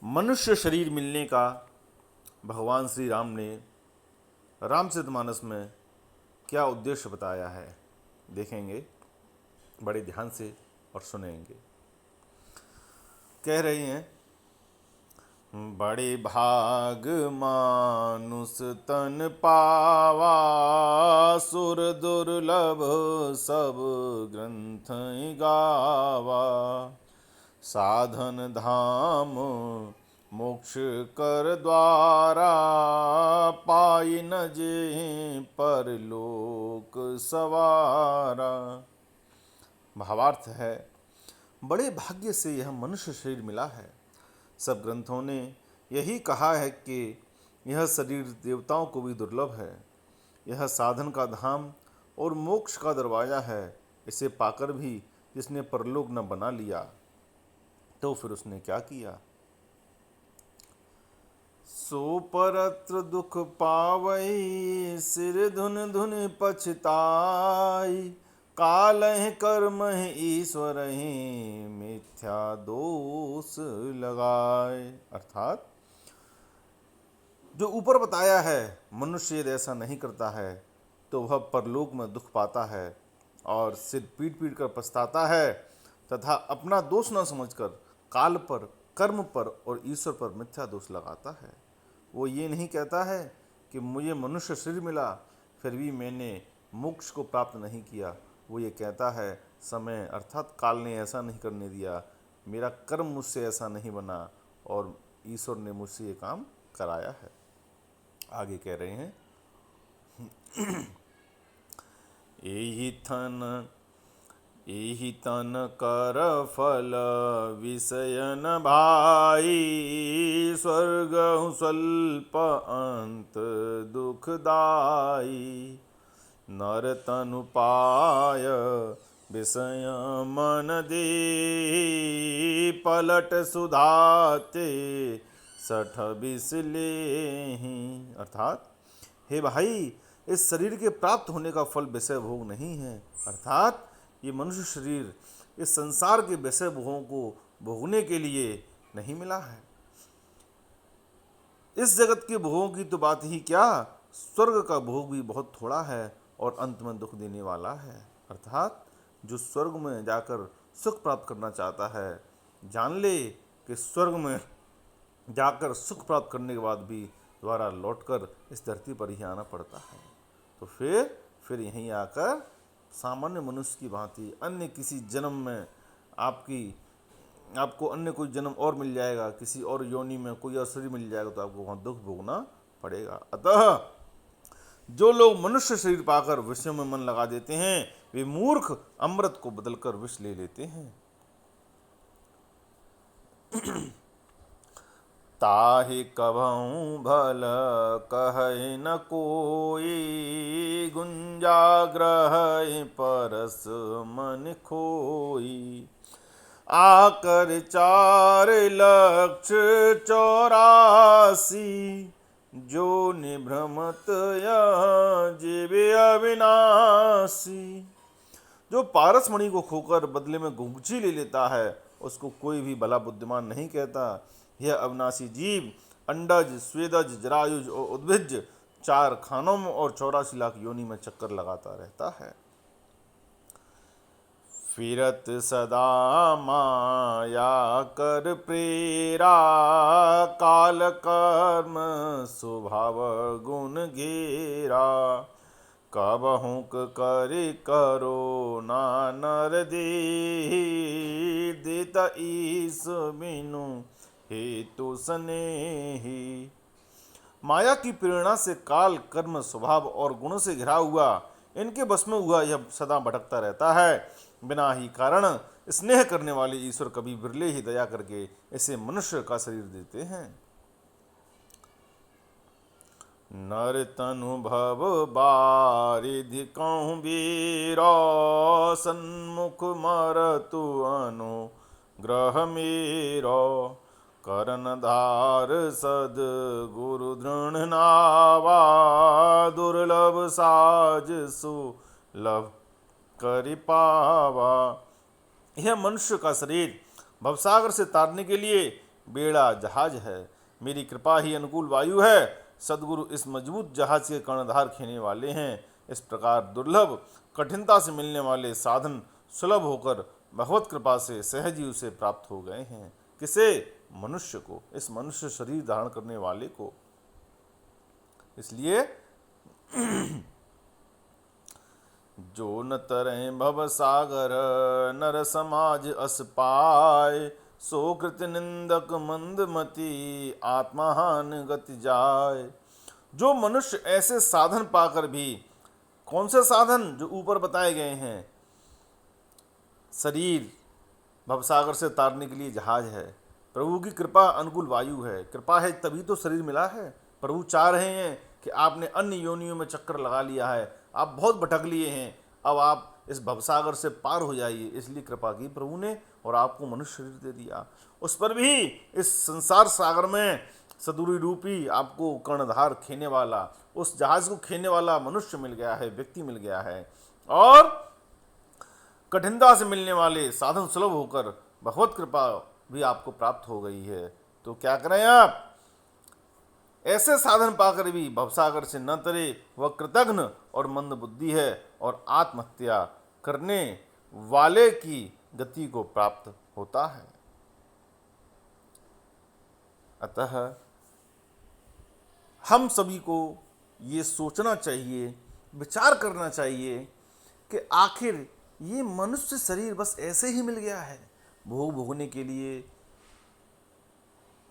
मनुष्य शरीर मिलने का भगवान श्री राम ने रामचरितमानस में क्या उद्देश्य बताया है, देखेंगे बड़े ध्यान से और सुनेंगे। कह रहे हैं, बड़े भाग मानुष तन पावा, सुर दुर्लभ सब ग्रंथ गावा। साधन धाम मोक्ष कर द्वारा, पाई न जे परलोक सवारा। भावार्थ है, बड़े भाग्य से यह मनुष्य शरीर मिला है। सब ग्रंथों ने यही कहा है कि यह शरीर देवताओं को भी दुर्लभ है। यह साधन का धाम और मोक्ष का दरवाजा है। इसे पाकर भी जिसने परलोक न बना लिया तो फिर उसने क्या किया। सो परत्र दुख पावई, सिर धुन धुन पछताई। कालहि कर्महि ईश्वरहि, मिथ्या दोष लगाए। अर्थात जो ऊपर बताया है, मनुष्य यदि ऐसा नहीं करता है तो वह परलोक में दुख पाता है और सिर पीट पीट कर पछताता है तथा अपना दोष न समझकर काल पर, कर्म पर और ईश्वर पर मिथ्या दोष लगाता है। वो ये नहीं कहता है कि मुझे मनुष्य शरीर मिला फिर भी मैंने मोक्ष को प्राप्त नहीं किया। वो ये कहता है, समय अर्थात काल ने ऐसा नहीं करने दिया, मेरा कर्म मुझसे ऐसा नहीं बना और ईश्वर ने मुझसे ये काम कराया है। आगे कह रहे हैं, एहि तन कर फल विषय न भाई। स्वर्ग स्वल्प अंत दुखदाई। नर तनु पाय विषय मन दे, पलट सुधाते सठ बिसलेहि। अर्थात हे भाई, इस शरीर के प्राप्त होने का फल विषय भोग नहीं है। अर्थात ये मनुष्य शरीर इस संसार के विषय भोगों को भोगने के लिए नहीं मिला है। इस जगत के भोगों की तो बात ही क्या, स्वर्ग का भोग भी बहुत थोड़ा है और अंत में दुख देने वाला है। अर्थात जो स्वर्ग में जाकर सुख प्राप्त करना चाहता है, जान ले कि स्वर्ग में जाकर सुख प्राप्त करने के बाद भी दोबारा लौटकर इस धरती पर ही आना पड़ता है। तो फिर यहीं आकर सामान्य मनुष्य की भांति अन्य किसी जन्म में आपको अन्य कोई जन्म और मिल जाएगा, किसी और योनि में कोई और शरीर मिल जाएगा तो आपको वहाँ दुख भोगना पड़ेगा। अतः जो लोग मनुष्य शरीर पाकर विषयों में मन लगा देते हैं, वे मूर्ख अमृत को बदलकर विष ले लेते हैं। ताहि कभऊ भल कहै न कोई, गुंजाग्रह परस मन खोई। आकर 4,84,84, जो निभ्रमत यह जीवे अविनाशी। जो पारस मणि को खोकर बदले में गुंगची ले लेता है, उसको कोई भी भला बुद्धिमान नहीं कहता। यह अविनाशी जीव अंडज, स्वेदज, जरायुज और उद्भिज 4 खानों में और 84 लाख योनि में चक्कर लगाता रहता है। फिरत सदा माया कर प्रेरा, काल कर्म स्वभाव गुण घेरा। कबहुक करि करो नानर दे, देता ईस बिनु हेतु स्नेही। माया की प्रेरणा से काल, कर्म, स्वभाव और गुणों से घिरा हुआ, इनके बस में हुआ यह सदा भटकता रहता है। बिना ही कारण स्नेह करने वाले ईश्वर कभी बिरले ही दया करके इसे मनुष्य का शरीर देते हैं। नर तनु भव बारिधि कहूँ बीरो, सन्मुख मरतु अनुग्रह मेरो। करन धार सद गुरु दृढ़ नावा, दुर्लभ साज सुलभ करि पावा। यह मनुष्य का शरीर भवसागर से तारने के लिए बेड़ा जहाज है, मेरी कृपा ही अनुकूल वायु है। सद्गुरु इस मजबूत जहाज के कर्णधार खेने वाले हैं। इस प्रकार दुर्लभ कठिनता से मिलने वाले साधन सुलभ होकर भगवत कृपा से सहज ही उसे प्राप्त हो गए हैं। किसे? मनुष्य को, इस मनुष्य शरीर धारण करने वाले को। इसलिए जो न तरह भव सागर नर समाज अस पाए, सो कृत निंदक मंदमति आत्महान गति जाय। जो मनुष्य ऐसे साधन पाकर भी, कौन से साधन? जो ऊपर बताए गए हैं। शरीर भवसागर से तारने के लिए जहाज है, प्रभु की कृपा अनुकूल वायु है। कृपा है तभी तो शरीर मिला है। प्रभु चाह रहे हैं कि आपने अन्य योनियों में चक्कर लगा लिया है, आप बहुत भटक लिए हैं, अब आप इस भवसागर से पार हो जाइए। इसलिए कृपा की प्रभु ने और आपको मनुष्य शरीर दे दिया। उस पर भी इस संसार सागर में सदुरी रूपी आपको कर्णधार खेने वाला, उस जहाज को खेने वाला मनुष्य मिल गया है, व्यक्ति मिल गया है। और कठिनता से मिलने वाले साधन सुलभ होकर भगवत कृपा भी आपको प्राप्त हो गई है। तो क्या करें आप? ऐसे साधन पाकर भी भवसागर से न तरे, वह कृतघ्न और मंद बुद्धि है और आत्महत्या करने वाले की गति को प्राप्त होता है। अतः हम सभी को ये सोचना चाहिए, विचार करना चाहिए कि आखिर ये मनुष्य शरीर बस ऐसे ही मिल गया है भोग भोगने के लिए।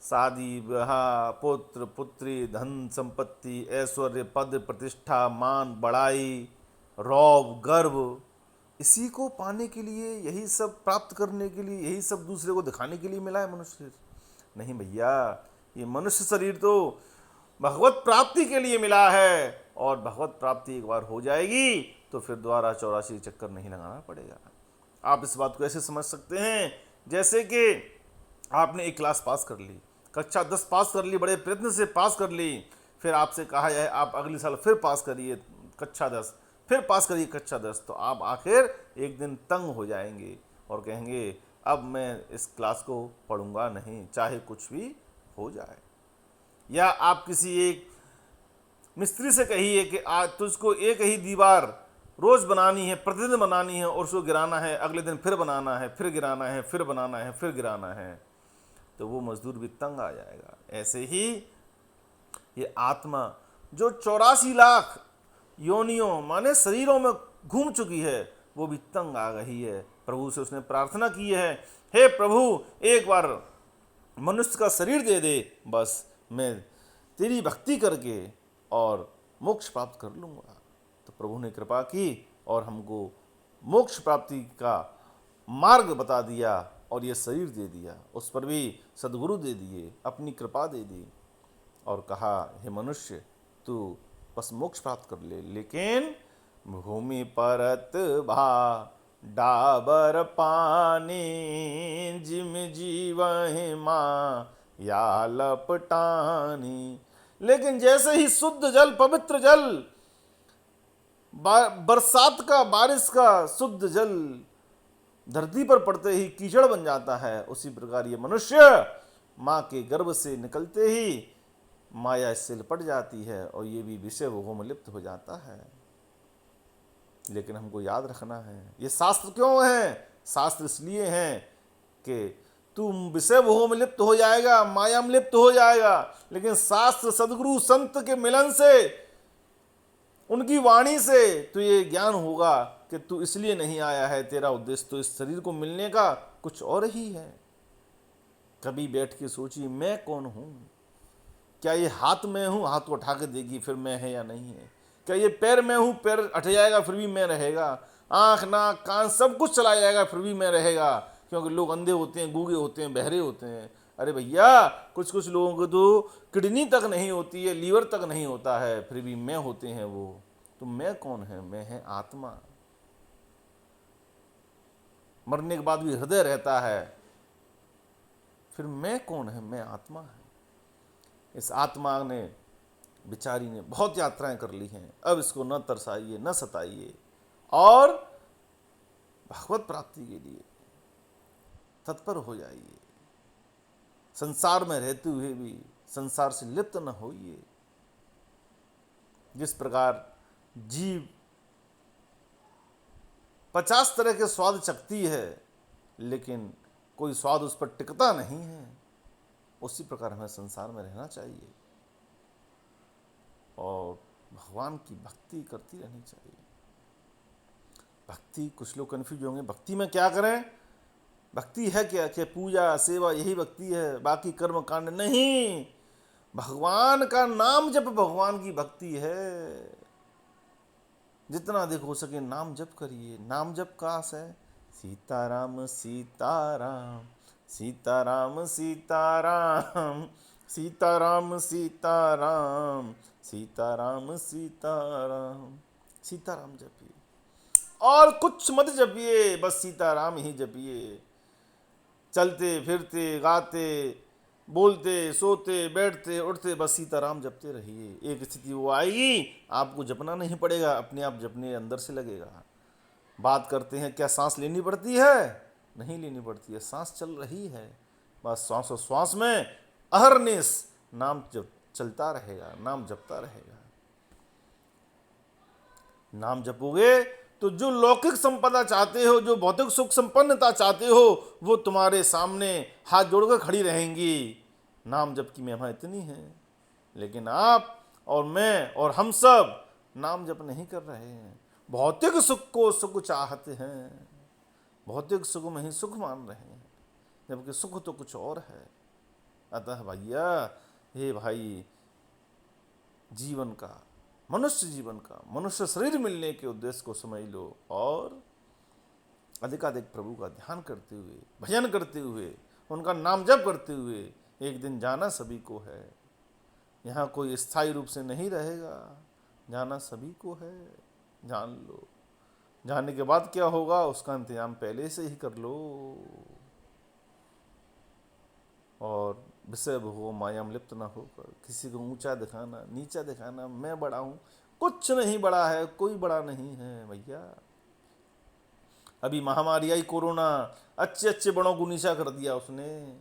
शादी विवाह, पुत्र पुत्री, धन संपत्ति, ऐश्वर्य, पद प्रतिष्ठा, मान बढ़ाई, रौब गर्व, इसी को पाने के लिए, यही सब प्राप्त करने के लिए, यही सब दूसरे को दिखाने के लिए मिला है मनुष्य शरीर। नहीं भैया, ये मनुष्य शरीर तो भगवत प्राप्ति के लिए मिला है, और भगवत प्राप्ति एक बार हो जाएगी तो फिर दोबारा 84 चक्कर नहीं लगाना पड़ेगा। आप इस बात को ऐसे समझ सकते हैं जैसे कि आपने एक क्लास पास कर ली, कक्षा 10 पास कर ली, बड़े प्रयत्न से पास कर ली, फिर आपसे कहा जाए आप अगले साल फिर पास करिए कक्षा 10, फिर पास करिए कक्षा 10, तो आप आखिर एक दिन तंग हो जाएंगे और कहेंगे अब मैं इस क्लास को पढ़ूंगा नहीं, चाहे कुछ भी हो जाए। या आप किसी एक मिस्त्री से कहिए कि आज तुझको एक ही दीवार रोज बनानी है, प्रतिदिन बनानी है, और उसको गिराना है, अगले दिन फिर बनाना है, फिर गिराना है, फिर बनाना है, फिर गिराना है, तो वो मजदूर भी तंग आ जाएगा। ऐसे ही ये आत्मा जो 84 लाख योनियों माने शरीरों में घूम चुकी है, वो भी तंग आ गई है। प्रभु से उसने प्रार्थना की है, हे प्रभु एक बार मनुष्य का शरीर दे दे, बस मैं तेरी भक्ति करके और मोक्ष प्राप्त कर लूँगा। तो प्रभु ने कृपा की और हमको मोक्ष प्राप्ति का मार्ग बता दिया और ये शरीर दे दिया। उस पर भी सद्गुरु दे दिए, अपनी कृपा दे दी और कहा हे मनुष्य तू बस मोक्ष प्राप्त कर ले, लेकिन भूमि परत भा डाबर पानी, जिम जीवहि माँ या लपटानी। लेकिन जैसे ही शुद्ध जल, पवित्र जल, बरसात का, बारिश का शुद्ध जल धरती पर पड़ते ही कीचड़ बन जाता है, उसी प्रकार ये मनुष्य माँ के गर्भ से निकलते ही माया इससे लिपट जाती है और ये भी विषय भोगों में लिप्त हो जाता है। लेकिन हमको याद रखना है, ये शास्त्र क्यों हैं? शास्त्र इसलिए हैं कि तू विषय भोगों में लिप्त हो जाएगा, माया में लिप्त हो जाएगा, लेकिन शास्त्र सदगुरु संत के मिलन से, उनकी वाणी से तो ये ज्ञान होगा कि तू इसलिए नहीं आया है, तेरा उद्देश्य तो इस शरीर को मिलने का कुछ और ही है। कभी बैठ के सोचिए मैं कौन हूँ? क्या ये हाथ में हूँ, हाथ को उठा के देगी फिर मैं है या नहीं है? क्या ये पैर में हूँ, पैर हट जाएगा फिर भी मैं रहेगा? आँख नाक कान सब कुछ चला जाएगा फिर भी मैं रहेगा? क्योंकि लोग अंधे होते हैं, गूंगे होते हैं, बहरे होते हैं। अरे भैया कुछ लोगों को तो किडनी तक नहीं होती है, लीवर तक नहीं होता है, फिर भी मैं होते हैं वो। तो मैं कौन है? मैं है आत्मा। मरने के बाद भी हृदय रहता है, फिर मैं कौन है? मैं आत्मा है। इस आत्मा ने, बेचारी ने बहुत यात्राएं कर ली हैं, अब इसको न तरसाइए, न सताइए और भगवत प्राप्ति के लिए तत्पर हो जाइए। संसार में रहते हुए भी संसार से लिप्त न होइए। जिस प्रकार जीव 50 तरह के स्वाद चखती है लेकिन कोई स्वाद उस पर टिकता नहीं है, उसी प्रकार हमें संसार में रहना चाहिए और भगवान की भक्ति करती रहनी चाहिए। भक्ति, कुछ लोग कन्फ्यूज होंगे, भक्ति में क्या करें? भक्ति है क्या? कि पूजा सेवा यही भक्ति है, बाकी कर्म कांड नहीं। भगवान का नाम जप भगवान की भक्ति है। जितना अधिक हो सके नाम जप करिए। नाम जप का आस है सीताराम सीताराम सीताराम सीताराम सीताराम सीताराम सीताराम सीताराम। सीताराम जपिए और कुछ मत जपिए, बस सीताराम ही जपिए। चलते फिरते गाते बोलते सोते बैठते उठते बस सीताराम जपते रहिए। एक स्थिति वो आएगी आपको जपना नहीं पड़ेगा, अपने आप जपने अंदर से लगेगा। बात करते हैं, क्या सांस लेनी पड़ती है? नहीं लेनी पड़ती है, सांस चल रही है, बस श्वास और श्वास में अहरनिश नाम जप चलता रहेगा, नाम जपता रहेगा। नाम जपोगे तो जो लौकिक संपदा चाहते हो, जो भौतिक सुख संपन्नता चाहते हो, वो तुम्हारे सामने हाथ जोड़कर खड़ी रहेंगी। नाम जप की महिमा इतनी है, लेकिन आप और मैं और हम सब नाम जप नहीं कर रहे हैं। भौतिक सुख को सुख चाहते हैं, भौतिक सुख में ही सुख मान रहे हैं, जबकि सुख तो कुछ और है। अतः भैया, हे भाई, जीवन का, मनुष्य जीवन का, मनुष्य शरीर मिलने के उद्देश्य को समझ लो और अधिकाधिक प्रभु का ध्यान करते हुए, भजन करते हुए, उनका नाम जप करते हुए एक दिन जाना सभी को है। यहाँ कोई स्थायी रूप से नहीं रहेगा, जाना सभी को है। जान लो, जाने के बाद क्या होगा उसका इंतजाम पहले से ही कर लो। और विषय भोग माया में लिप्त ना होकर किसी को ऊंचा दिखाना, नीचा दिखाना, मैं बड़ा हूँ, कुछ नहीं बड़ा है, कोई बड़ा नहीं है भैया। अभी महामारी आई कोरोना, अच्छे अच्छे बड़ों को नीचा कर दिया उसने,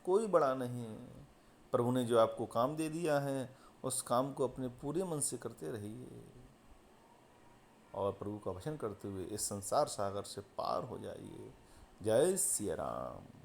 कोई बड़ा नहीं है। प्रभु ने जो आपको काम दे दिया है उस काम को अपने पूरे मन से करते रहिए और प्रभु का भजन करते हुए इस संसार सागर से पार हो जाइए। जय सिया राम।